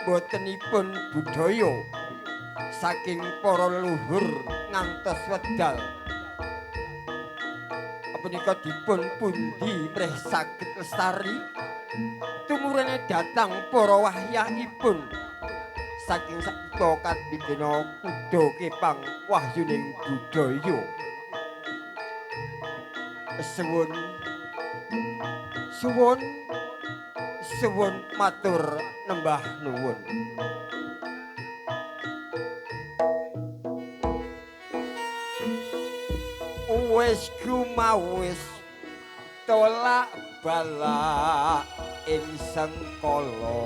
botenipun budaya saking para luhur ngantos wedal punika dipun pundi mreh saged lestari tumurune datang para wahyahipun saking sakutha kadidena kuda kepang wahyuning budaya suwun suwun suwun matur nembah nuwun. Wis kumawis tolak balak ing sengkala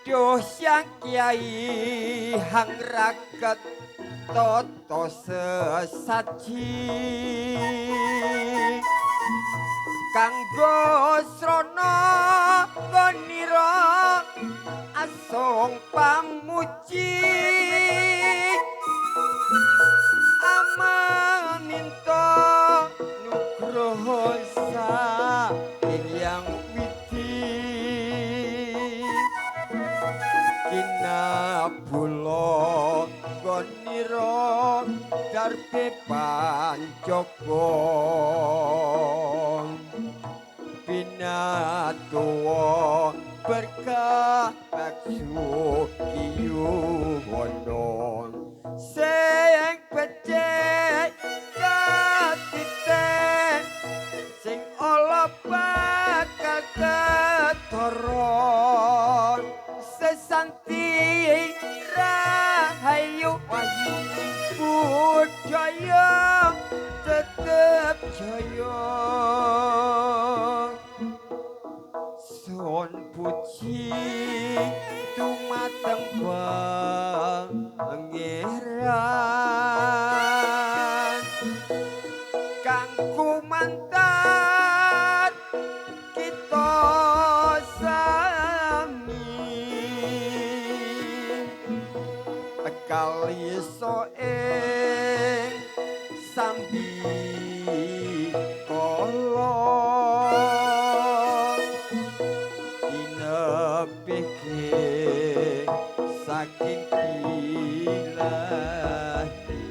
Duh Sang Kyai hang raket tata sesaji kanggo srana nira asong pamuji amaninta nugroho saking Yang Widi kinabula gonira darbe panjaka pinatuwa berkah baksu kiyuwana sing becik katiten sing ala bakal ketara sesanti rahayu wayu budaya tetep jaya son puji dumateng pangeran kang kumantat kita sami kalisa ing sambi kala inepike saking ilahi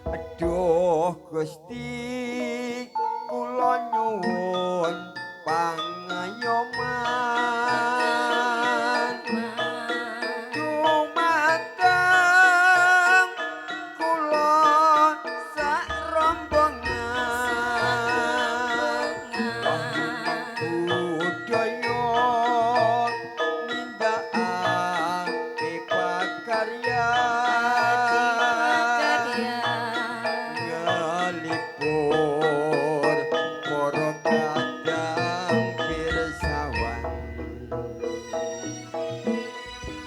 aduh Gusti kula nyuwun pangayoman dumateng kula sak rombongan budaya nindakake pakarya ngalipur para kadang pirsawan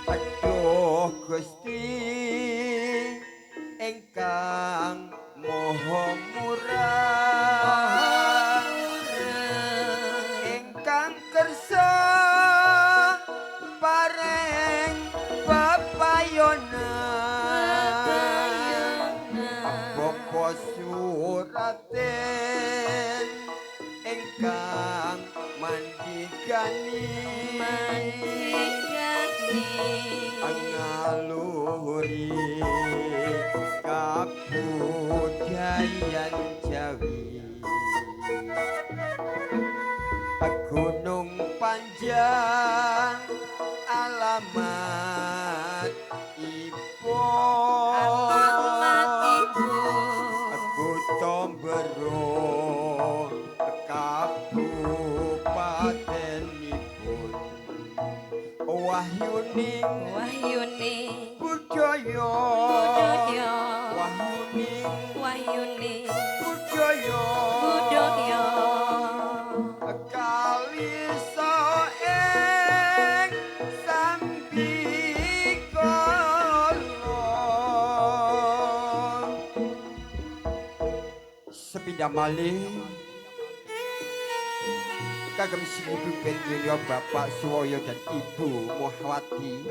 aduh Gusti ingkang moho murah ingkang kersa paring pepayonan apa suraten ingkang mandigani ngaluri kabudayan Jawi Gunung Panjang alamat ibu Tombero kabupatenipun wahyuning budaya wahyuning budaya kalisa ing sambikala sepindah malih kagem Ibu Pendhirya Bapak Suwaya dan Ibu Muhawati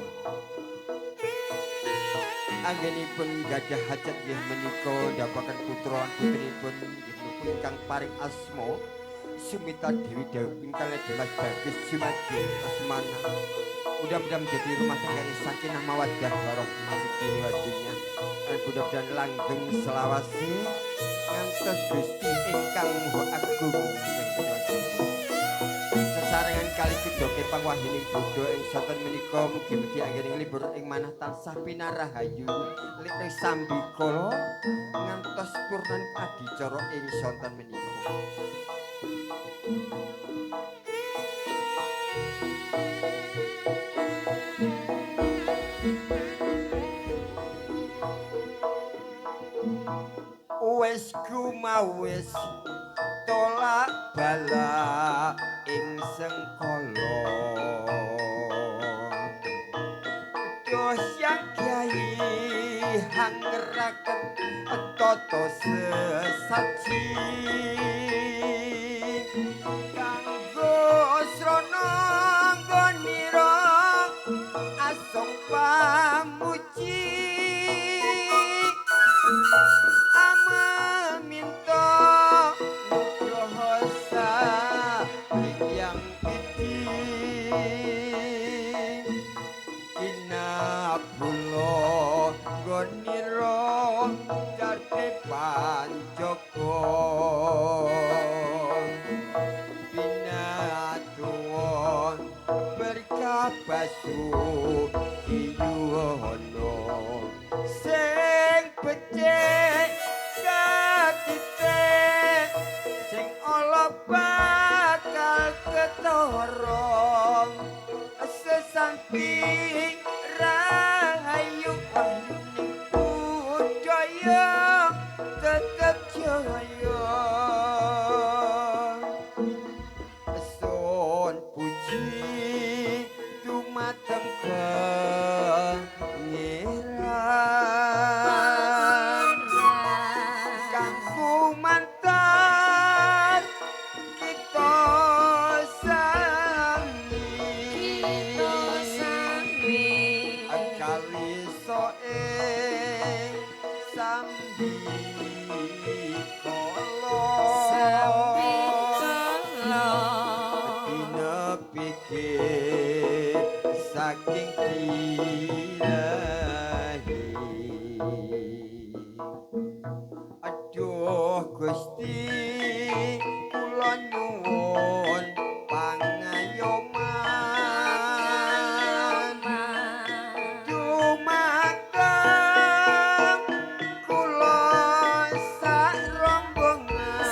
anggenipun gadah hajat nggih menika ndapaken putra putrinipun nggih ingkang paring asma Sumita Dewi Dewi ingkang Dimas Bagus Jumadi Asmana. Mudah-mudahan menjadi rumah tangga yang sakinah mawaddah warahmah fid wadunya. Dan mudah-mudahan langgeng selawase ngantos Gusti ingkang Maha Agung. Sesarengan kali kudoke pangwahining Buddha ing sonten menika mugi-mugi anggening libur ing manah tansah pinarahayu litih sambikala ngantos purnan adicara ing sonten menika. Wes kumawis tolak bala ing sengkala dosyang kyai hangraken tata sesaji kanggo srana nggonira asong pamuji minta nugroho yang piti kinabulo goniro jati panjoko binatuon berkabasu iyuhono sing becik sing ala bakal ketorong sesampi rahayu wayuning budaya tetep jaya sun puji dumateng pangeran kang kumantan kita sami kali soe sambi dina pikir saking ilahi aduh Gusti kula nyuwun pangayoman dumateng kula sak rombongan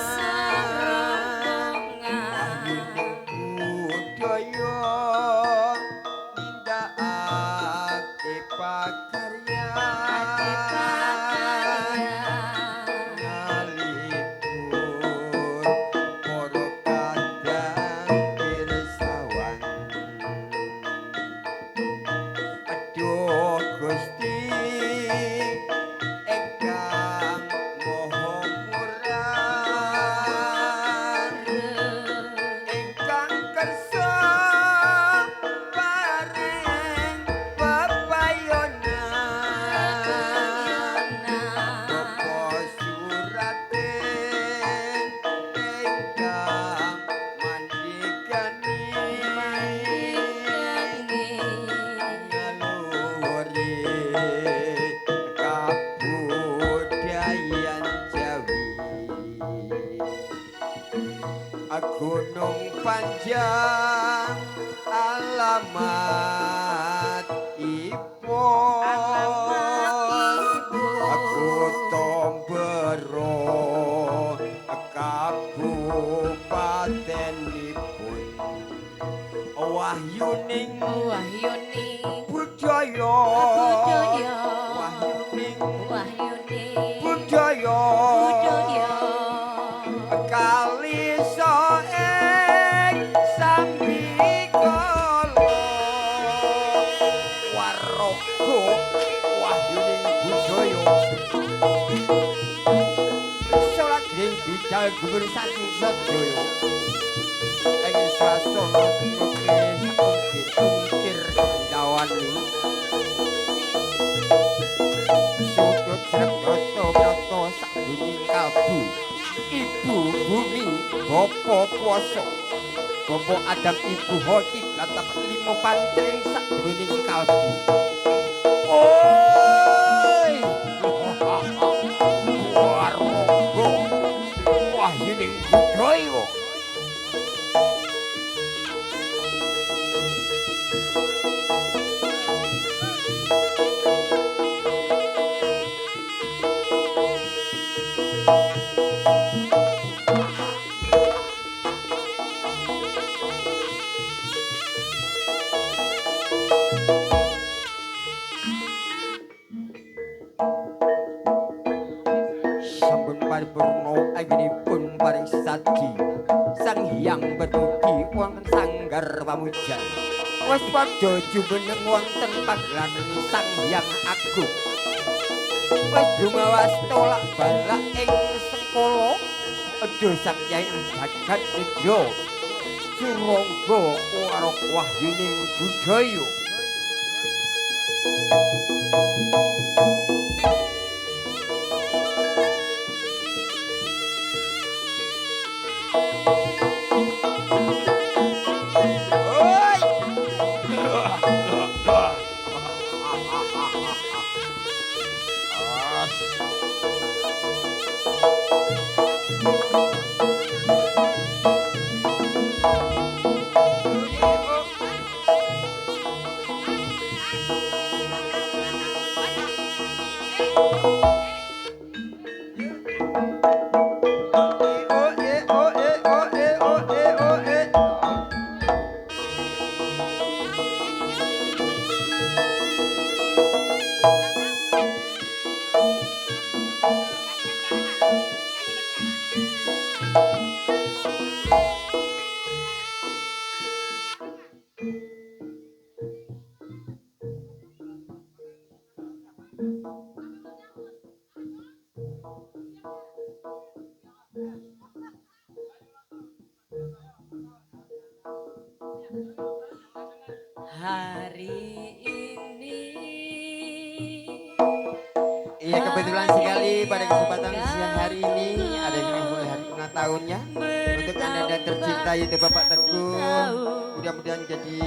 budaya nindakake pakarya Gunung Panjang alamat ipun aku Tombero kabupatenipun wahyuning budaya wahyuning budaya kali soeng sambikala warogo wahyuning budaya salageng bidal gubur saking sedaya ing swasana tutuke saungkir dawani sudut srep broto sak duning kalbu Ibu Bumi, Bapak Kuwasa, Bapak Adam, Ibu Hoti, Latap limo pancing sakjroning kalbu. Oi! Warga Wahyuning Budaya. Sampun paripurna anggenipun paring saji Sang Hyang Bedugi wonten sanggar pamujan. Wis padha jumeneng wonten pagelaran Sang Hyang Agung. Wis gumawas tolak balak ing Sengkala. Edha Sang Hyang Jagat Nidya. Surangga Warok Wahyuning Budaya. Hari ini Iya, kebetulan sekali pada kesempatan siang hari ini ada yang mulai hari ulang tahunnya untuk anda dan tercinta yaitu Bapak Teguh. Mudah-mudahan jadi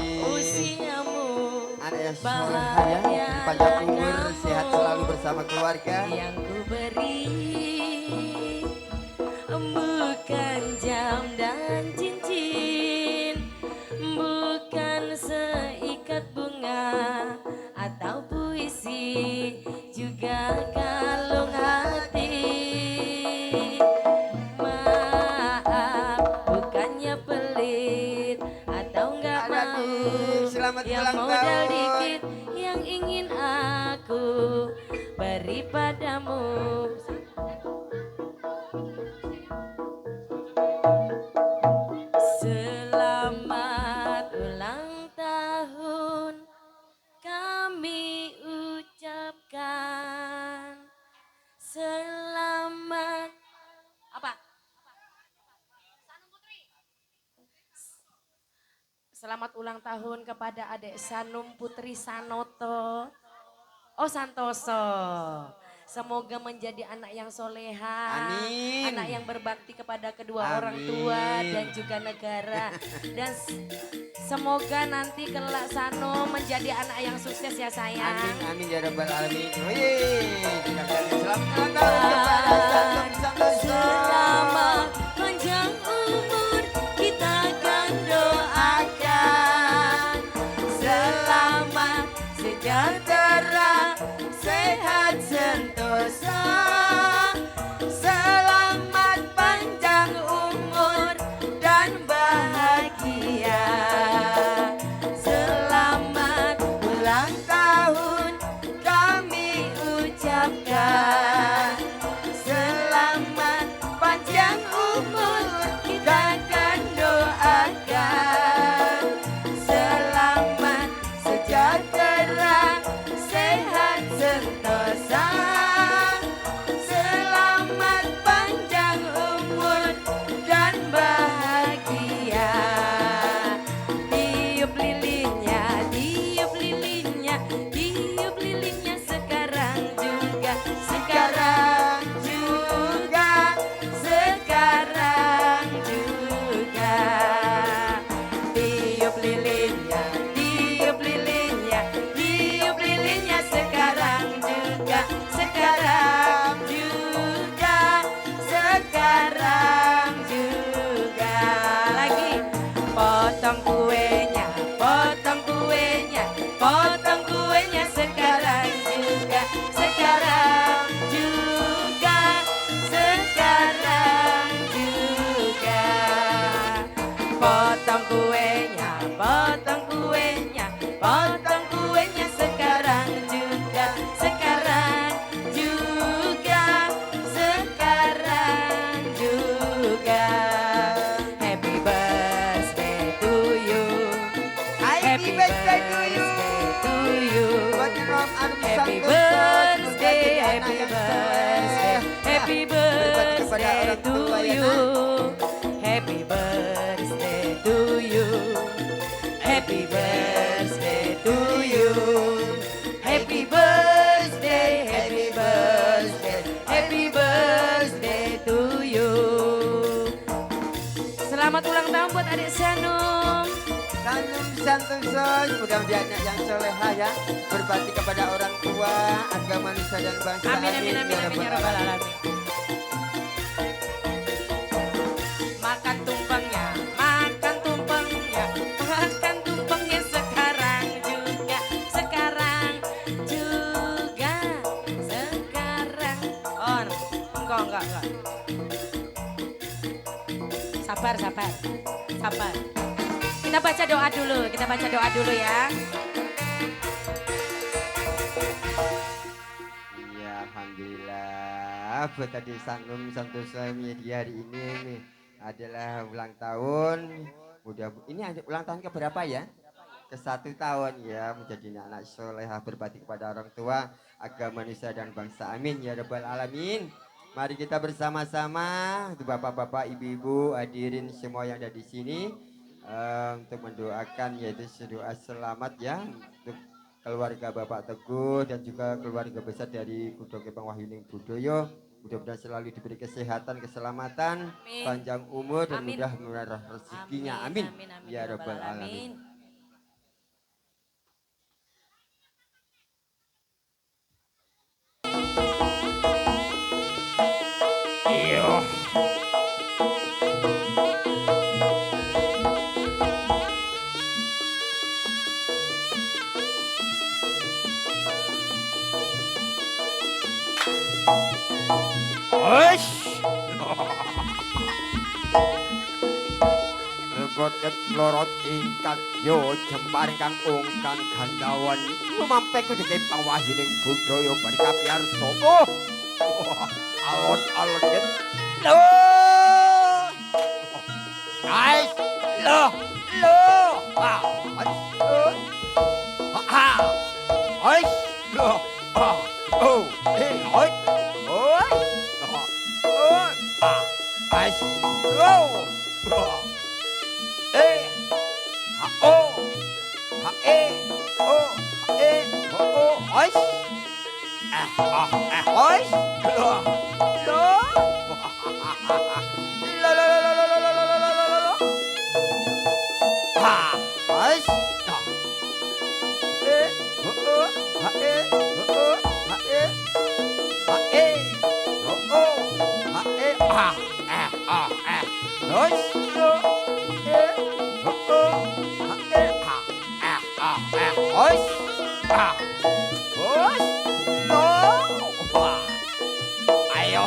anak yang soleh ya, panjang umur, sehat selalu bersama keluarga. yang ku beri bukan jam dan cincin, bukan seikat bunga atau puisi, juga kalung hati. Maaf, bukannya pelit atau nggak mau, Selamat yang ulang modal tahun. dikit yang ingin aku beri padamu. Selamat ulang tahun kami ucapkan. Selamat apa? Selamat ulang tahun kepada adik Sanum Putri Sanoto. Oh, Santoso. Semoga menjadi anak yang soleha, Amin. anak yang berbakti kepada kedua Amin. orang tua dan juga negara. Dan semoga nanti kelak Sano menjadi anak yang sukses ya sayang. Amin, amin ya rabbal alamin. Wih, selamat ulang tahun kepada Santom Santoso. Selamat panjang umur kita akan doakan. Selamat sejahtera, sehat sentosa. Selamat panjang umur dan bahagia. Selamat ulang tahun kami ucapkan. Selamat panjang umur Potong kuenya, potong kuenya, potong kuenya sekarang juga, sekarang juga, sekarang juga. Happy birthday to you, happy birthday to you, happy birthday, happy birthday, happy birthday to you, happy birthday to you, happy birthday to you, happy birthday, happy birthday, happy birthday to you. Selamat ulang tahun buat adik Sanum. Sanum Santoso, mudah-mudahan yang soleha ya, berbakti kepada orang tua, agama, nusa dan bangsa. Amin amin amin amin ya rabbal alamin. Makan tumpengnya, makan tumpengnya, makan tumpengnya sekarang juga, sekarang juga, sekarang. Oh, enggak. Sabar, sabar, sabar. Kita baca doa dulu ya. Iya, alhamdulillah. Buat tadi Sanum Santoso di hari ini adalah ulang tahun. Ini ulang tahun ke berapa ya? Ke-1 tahun ya, menjadi anak solehah berbakti kepada orang tua, agama, nusa dan bangsa. Amin ya rabbal alamin. Mari kita bersama-sama, bapak-bapak, ibu-ibu, hadirin semua yang ada di sini, untuk mendoakan yaitu doa selamat ya untuk keluarga Bapak Teguh dan juga keluarga besar dari Kudo Kepang Wahyuning Budoyo. Mudah-mudahan selalu diberi kesehatan, keselamatan, Amin. panjang umur dan Amin. mudah murah rezekinya. Amin. Ya rabbal alamin. Iya. Oish. Botet lorot ingkang yo jempar ingkang ungkang gandawan lumampe Kudo Kepang Wahyuning Budoyo barikapiar sopo. Alon-alon yen. Loh. Guys, loh. Ah, Ais, loh. Oh, oi. Oi. Ais. Loh. Ayo,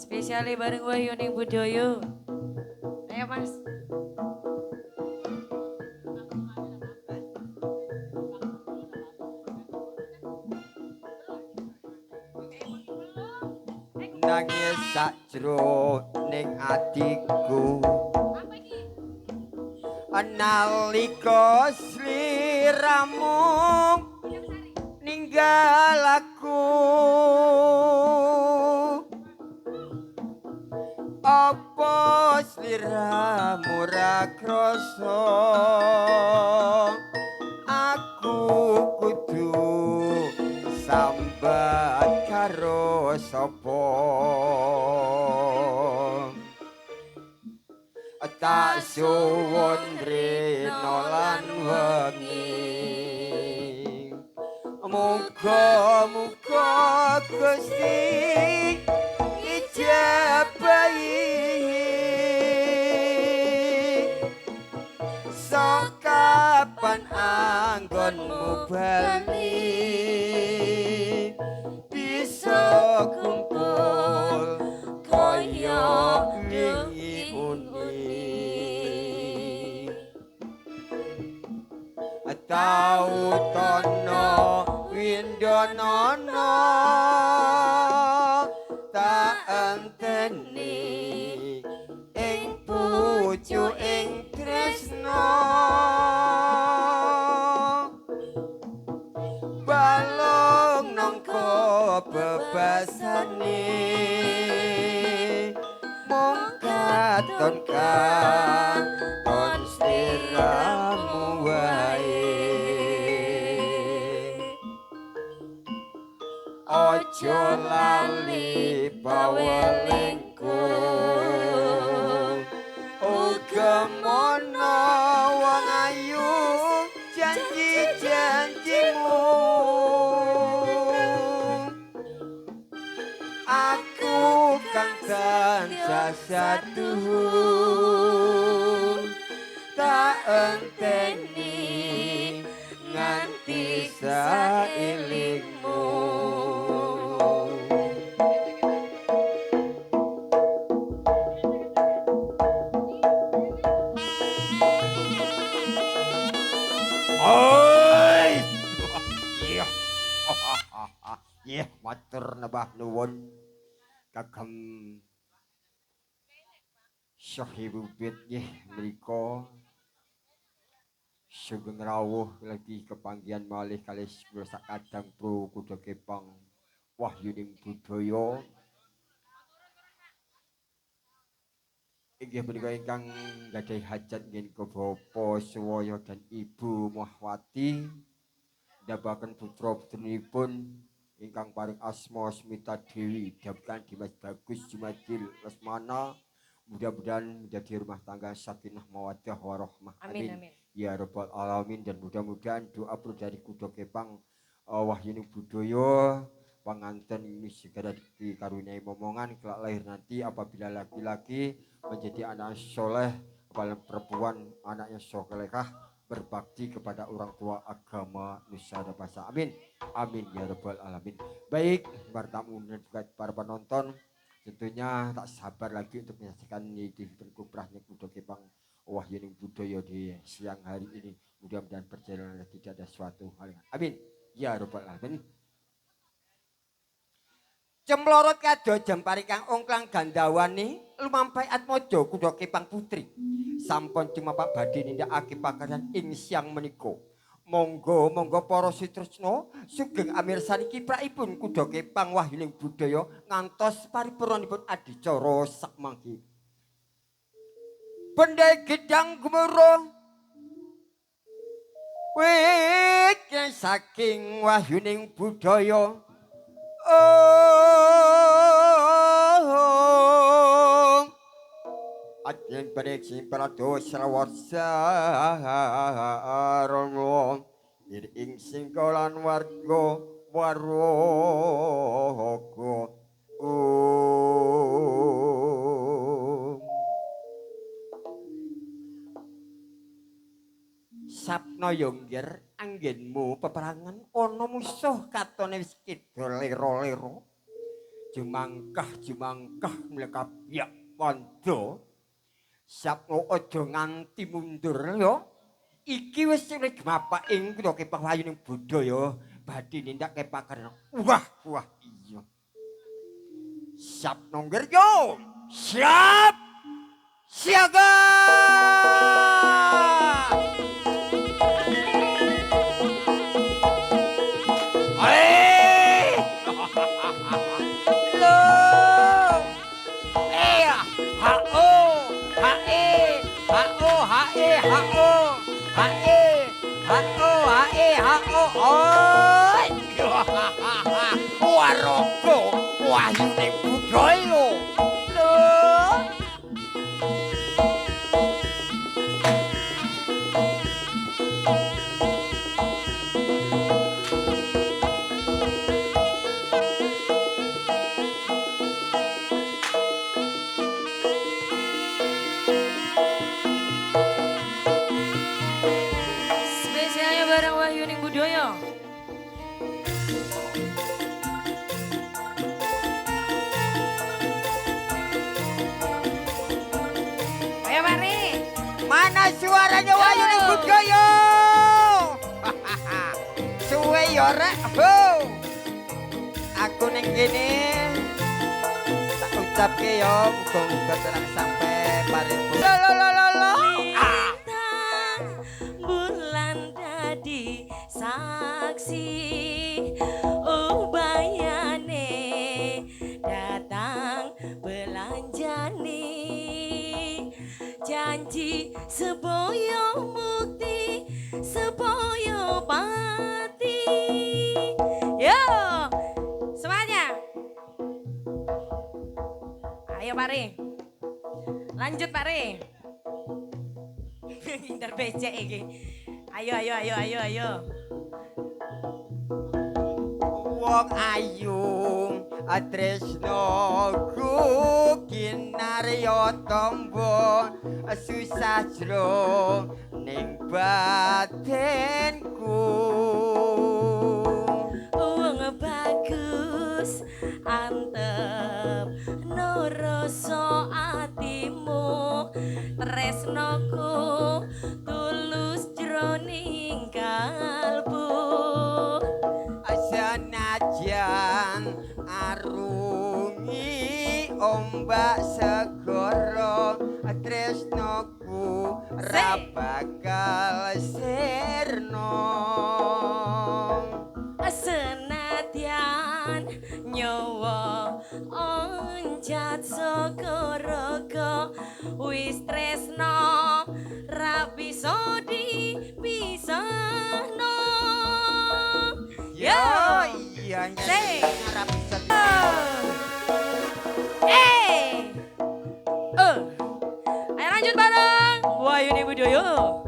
Spesialnya bareng Wahyuning Budoyo. Ayo Mas. nangis sakjroning atiku Nalika sliramu ninggal aku apa sliramu ra krasa aku kudu sambat karo sapa tak suwun rena lan wengi muga-muga Gusti ijabahi sakapan anggonmu bali bisa kumpul kaya wingi tau tono windanana tak enteni ing pucuk ing tresna balung nangka bebasane mung katon katon sliramu wae ojo lali bawelingku uga mono wong ayu janji-janjimu aku kang tansah satuhun tak enteni nganti sailingmu oi iya iya matur nembah nuwun kagem Syahibul Bait nggih menika sugeng rawuh lagi kepanggihan malih kalih sak kadang pro kuda kepang wahyuning budaya inggih menika ingkang gadhahi hajat nggih Bapak Suwaya dan Ibu Mahwati ndabaken putra-putrinipun ingkang paring asma Smita Dewi dabekan Dimas Bagus Jumadil Lesmana mudah-mudahan menjadi rumah tangga sakinah mawaddah warahmah amin amin ya rabbal alamin dan mudah-mudahan doa dari kuda kepang wahyuning budaya pengantin ini segera dikaruniai momongan kelak lahir nanti apabila laki-laki menjadi anak soleh apabila perempuan anaknya solehah berbakti kepada orang tua agama Nusa dan Bangsa amin amin ya rabbal alamin. Baik para tamu dan juga para penonton tentunya tak sabar lagi untuk menyaksikan di kuprahnya kuda kepang wahyuning budaya di siang hari ini mudah-mudahan perjalanan tidak ada suatu hal amin ya rabbal alamin. Cemlorot kado jempari kang ongklang gandawani lumampah atmojo kuda kepang putri sampun cumapak badhe nindakake pakaryan ing siang menika monggo para sitresna sugeng amirsani kiprahipun kuda kepang wahyuning budaya ngantos paripurnanipun adicara sakmangke Bendai gedang gemuruh wit saking wahyuning budaya Adyen pareksi prados rawarsa rono ing singkolan warga waraga Sapna Yonggir anggenmu peperangan ana musuh katone wis kidul lera-lera jumangkah mlekapiak wanda Sapna aja nganti mundur ya iki wis mapak ing kuda kepang wahyuning budaya badhe nindakake pakaryan wah iya Sapna Yonggir yo siap siaga hae hao hae hao hae hao oi waroko wahyuning budaya lho. Spesialnya bareng Wahyuning Budoyo. Ayo mari. Mana suaranya Wahyuning Budaya? Suwe yo rek. Ho. Aku ning kene tak ucapke yo muga-muga tenang sampai paripurna. Lo. Ah. Bulan dadi saksi ubayane datang belanjane janji seboyo mukti seboyo pati. Yo semuanya ayo Pare lanjut Pare. Pinter becek iki. Ayo. Wong ayu tresnoku kinarya tombo susah jro ning batinku. Wong bagus antep no rasa atimu tresnoku tulus jroning kalbu. Senajan arungi ombak segara tresnoku ra bakal sirna. Senadyan nyawa oncat saka raga wis tresno ra bisa dipisahno. Yo iya Say. ora bisa Ayo lanjut bareng Wahyuning Budoyo.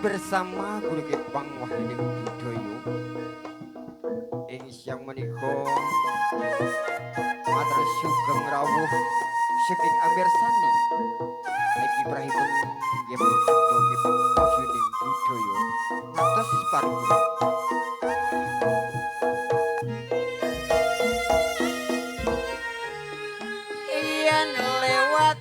bersama Guru Kepang Wahyuning Budoyo ing siang menika matur sugeng rawuh saking amirsani iki prahipun inggih punika Kepang Wahyuning Budoyo ngantos paripurna. Yen lewat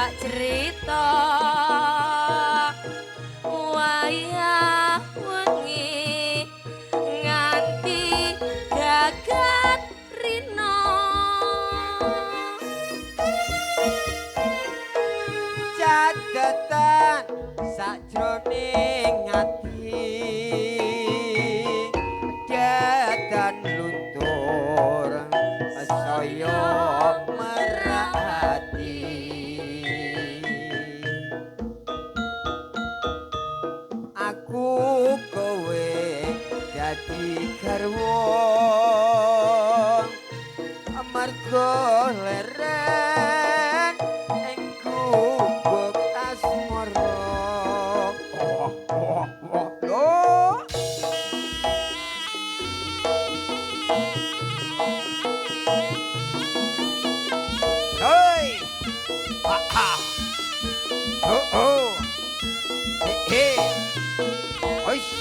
tak cerita wayah wengi nganti gagat rino catetan sajroning ati datan luntur saya merhati aku kowe dadi garwa amarga leren ing gubuk asmara oh. Hei ha ha oh oh he he oish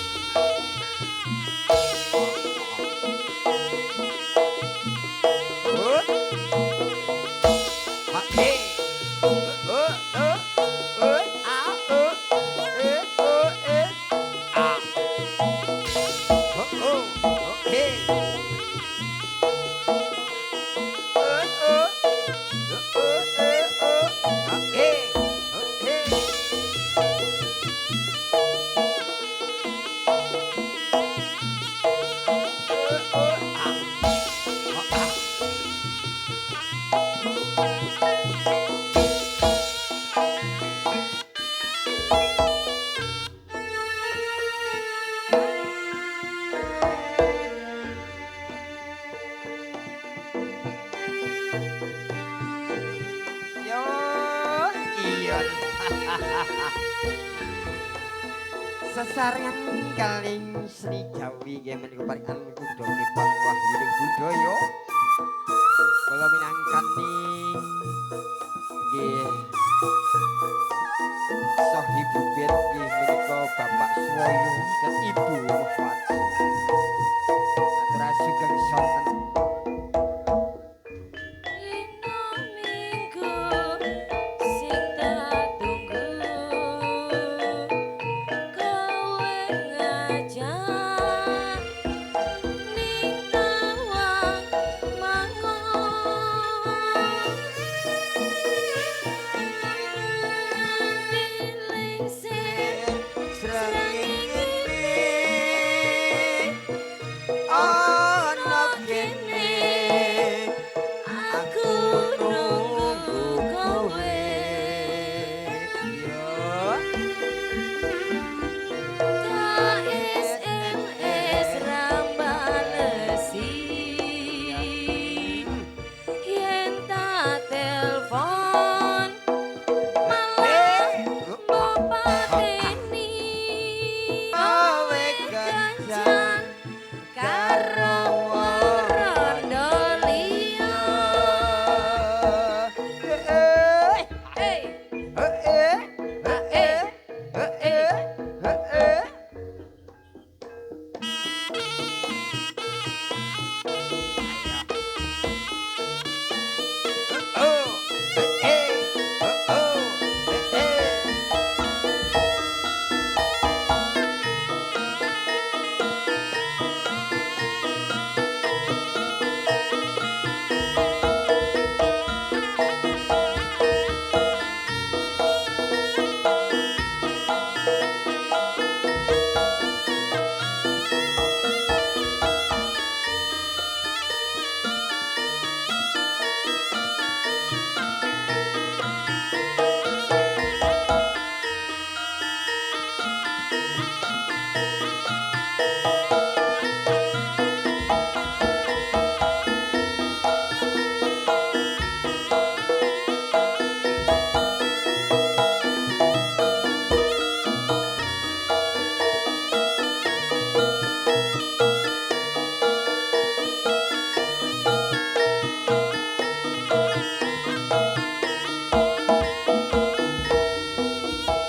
oh ha he ah ah he Yo, iyon. Sesarengan kaling seni Jawi nggih menika paringan kuda nipang wahyuning budaya.